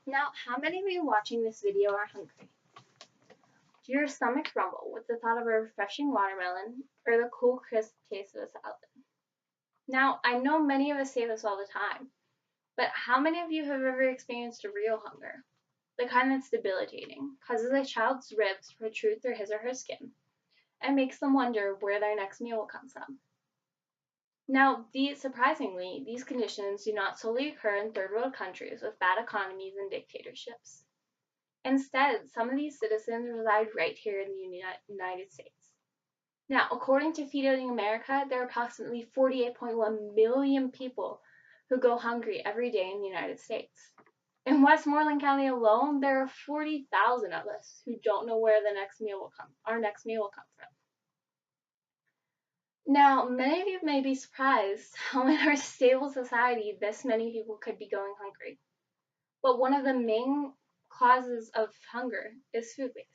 Now, how many of you watching this video are hungry? Do your stomachs rumble with the thought of a refreshing watermelon or the cool, crisp taste of a salad? Now, I know many of us say this all the time, but how many of you have ever experienced a real hunger? The kind that's debilitating, causes a child's ribs to protrude through his or her skin, and makes them wonder where their next meal will come from. Now, surprisingly, these conditions do not solely occur in third world countries with bad economies and dictatorships. Instead, some of these citizens reside right here in the United States. Now, according to Feeding America, there are approximately 48.1 million people who go hungry every day in the United States. In Westmoreland County alone, there are 40,000 of us who don't know where our next meal will come from. Now, many of you may be surprised how in our stable society this many people could be going hungry. But one of the main causes of hunger is food waste.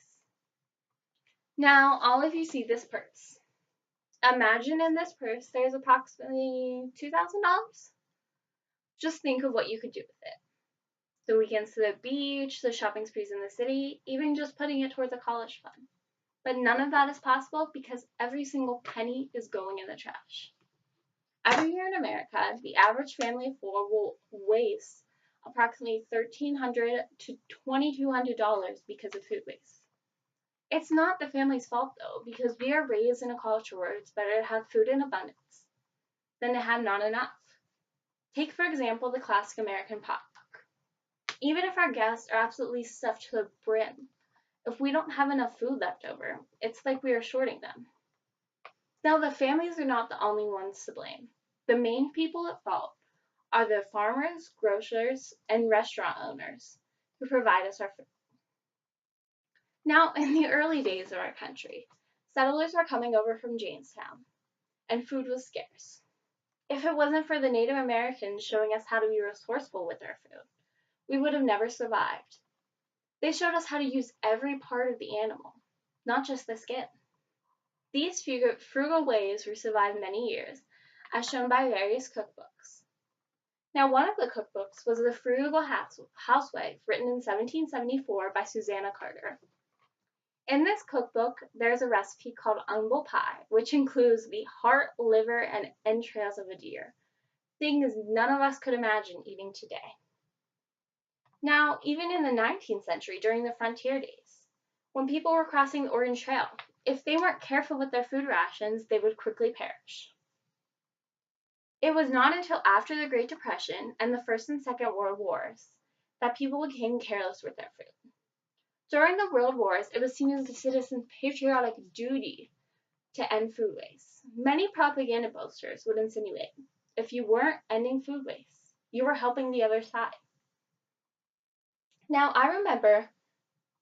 Now, all of you see this purse. Imagine in this purse there's approximately $2,000. Just think of what you could do with it. The weekends to the beach, the shopping sprees in the city, even just putting it towards a college fund. But none of that is possible because every single penny is going in the trash. Every year in America, the average family of four will waste approximately $1,300 to $2,200 because of food waste. It's not the family's fault though, because we are raised in a culture where it's better to have food in abundance than to have not enough. Take, for example, the classic American potluck. Even if our guests are absolutely stuffed to the brim, if we don't have enough food left over, it's like we are shorting them. Now, the families are not the only ones to blame. The main people at fault are the farmers, grocers, and restaurant owners who provide us our food. Now, in the early days of our country, settlers were coming over from Jamestown, and food was scarce. If it wasn't for the Native Americans showing us how to be resourceful with our food, we would have never survived. They showed us how to use every part of the animal, not just the skin. These frugal ways we survived many years, as shown by various cookbooks. Now, one of the cookbooks was The Frugal Housewife, written in 1774 by Susanna Carter. In this cookbook, there's a recipe called humble pie, which includes the heart, liver, and entrails of a deer, things none of us could imagine eating today. Now, even in the 19th century, during the frontier days, when people were crossing the Oregon Trail, if they weren't careful with their food rations, they would quickly perish. It was not until after the Great Depression and the First and Second World Wars that people became careless with their food. During the World Wars, it was seen as a citizen's patriotic duty to end food waste. Many propaganda posters would insinuate if you weren't ending food waste, you were helping the other side. Now, I remember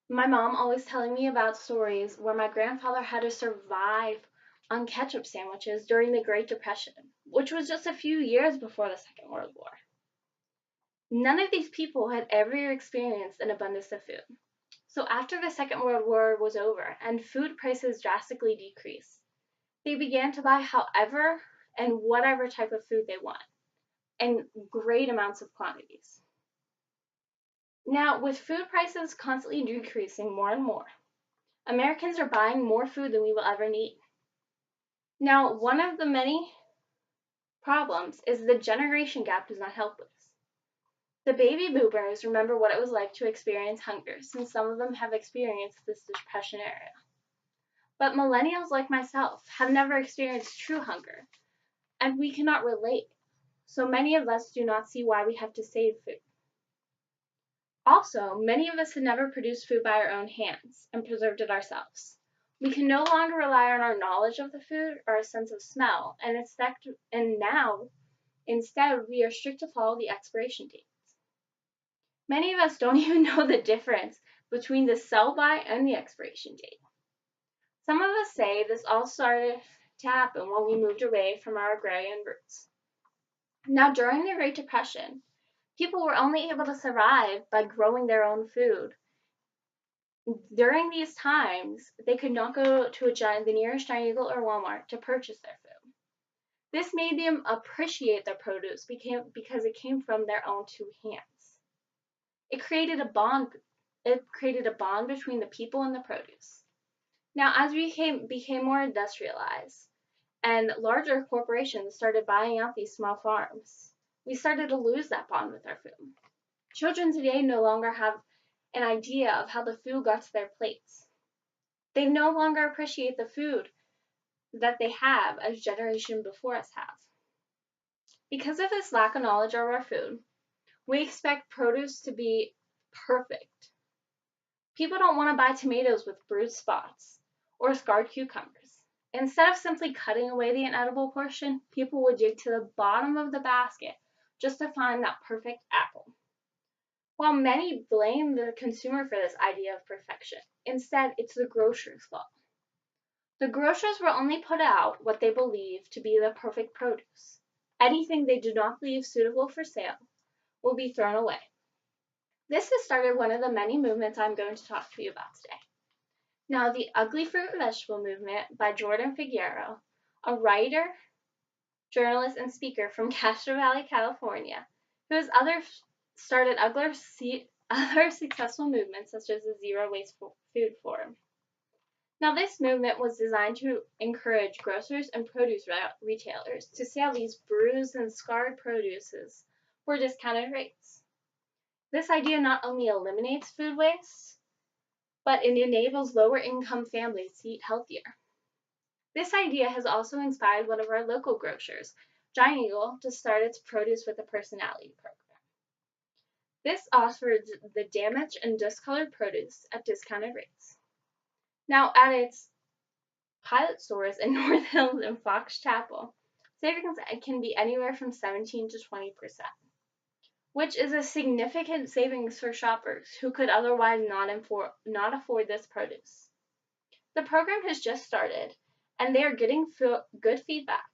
my mom always telling me about stories where my grandfather had to survive on ketchup sandwiches during the Great Depression, which was just a few years before the Second World War. None of these people had ever experienced an abundance of food. So after the Second World War was over and food prices drastically decreased, they began to buy however and whatever type of food they want, in great amounts of quantities. Now, with food prices constantly decreasing more and more, Americans are buying more food than we will ever need. Now, one of the many problems is the generation gap does not help this. The baby boomers remember what it was like to experience hunger, since some of them have experienced this depression era. But millennials like myself have never experienced true hunger, and we cannot relate. So many of us do not see why we have to save food. Also, many of us have never produced food by our own hands and preserved it ourselves. We can no longer rely on our knowledge of the food or our sense of smell, and instead we are strict to follow the expiration dates. Many of us don't even know the difference between the sell-by and the expiration date. Some of us say this all started to happen when we moved away from our agrarian roots. Now, during the Great Depression, people were only able to survive by growing their own food. During these times, they could not go to the nearest Giant Eagle or Walmart to purchase their food. This made them appreciate their produce because it came from their own two hands. It created a bond. It created a bond between the people and the produce. Now, as we became more industrialized and larger corporations started buying out these small farms, we started to lose that bond with our food. Children today no longer have an idea of how the food got to their plates. They no longer appreciate the food that they have as generation before us have. Because of this lack of knowledge of our food, we expect produce to be perfect. People don't want to buy tomatoes with bruised spots or scarred cucumbers. Instead of simply cutting away the inedible portion, people would dig to the bottom of the basket just to find that perfect apple. While many blame the consumer for this idea of perfection, instead it's the grocer's fault. The grocers will only put out what they believe to be the perfect produce. Anything they do not believe suitable for sale will be thrown away. This has started one of the many movements I'm going to talk to you about today. Now, the Ugly Fruit and Vegetable Movement by Jordan Figueroa, a writer, journalist, and speaker from Castro Valley, California, who has started other successful movements such as the Zero Waste Food Forum. Now, this movement was designed to encourage grocers and produce retailers to sell these bruised and scarred produces for discounted rates. This idea not only eliminates food waste, but it enables lower income families to eat healthier. This idea has also inspired one of our local grocers, Giant Eagle, to start its Produce with a Personality program. This offers the damaged and discolored produce at discounted rates. Now, at its pilot stores in North Hills and Fox Chapel, savings can be anywhere from 17 to 20%, which is a significant savings for shoppers who could otherwise not afford this produce. The program has just started, and they are getting good feedback,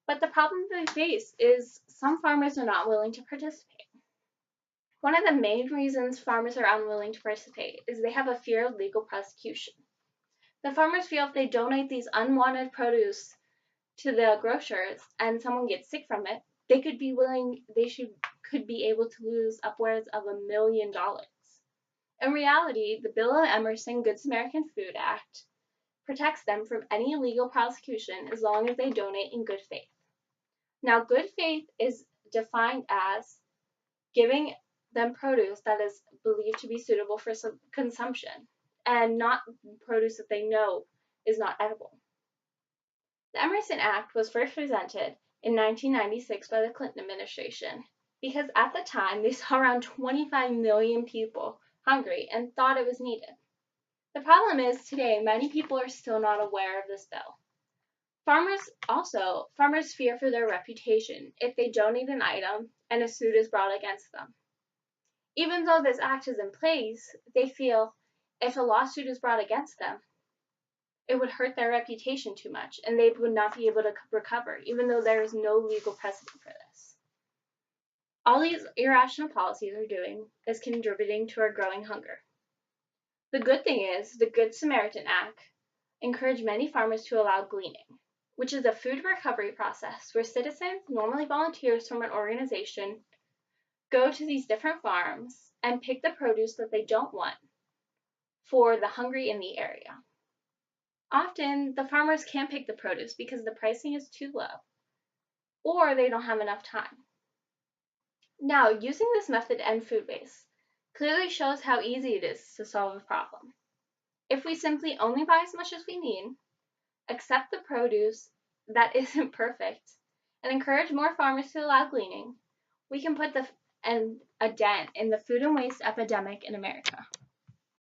but the problem they face is some farmers are not willing to participate. One of the main reasons farmers are unwilling to participate is they have a fear of legal prosecution. The farmers feel if they donate these unwanted produce to the grocers and someone gets sick from it, they could be able to lose upwards of $1 million. In reality, the Bill of Emerson Good Samaritan Food Act protects them from any legal prosecution as long as they donate in good faith. Now, good faith is defined as giving them produce that is believed to be suitable for consumption and not produce that they know is not edible. The Emerson Act was first presented in 1996 by the Clinton administration because at the time they saw around 25 million people hungry and thought it was needed. The problem is today many people are still not aware of this bill. Farmers fear for their reputation if they donate an item and a suit is brought against them. Even though this act is in place, they feel if a lawsuit is brought against them, it would hurt their reputation too much and they would not be able to recover, even though there is no legal precedent for this. All these irrational policies are doing is contributing to our growing hunger. The good thing is, the Good Samaritan Act encouraged many farmers to allow gleaning, which is a food recovery process where citizens, normally volunteers from an organization, go to these different farms and pick the produce that they don't want for the hungry in the area. Often, the farmers can't pick the produce because the pricing is too low, or they don't have enough time. Now, using this method to end food waste clearly shows how easy it is to solve a problem. If we simply only buy as much as we need, accept the produce that isn't perfect, and encourage more farmers to allow gleaning, we can put a dent in the food and waste epidemic in America.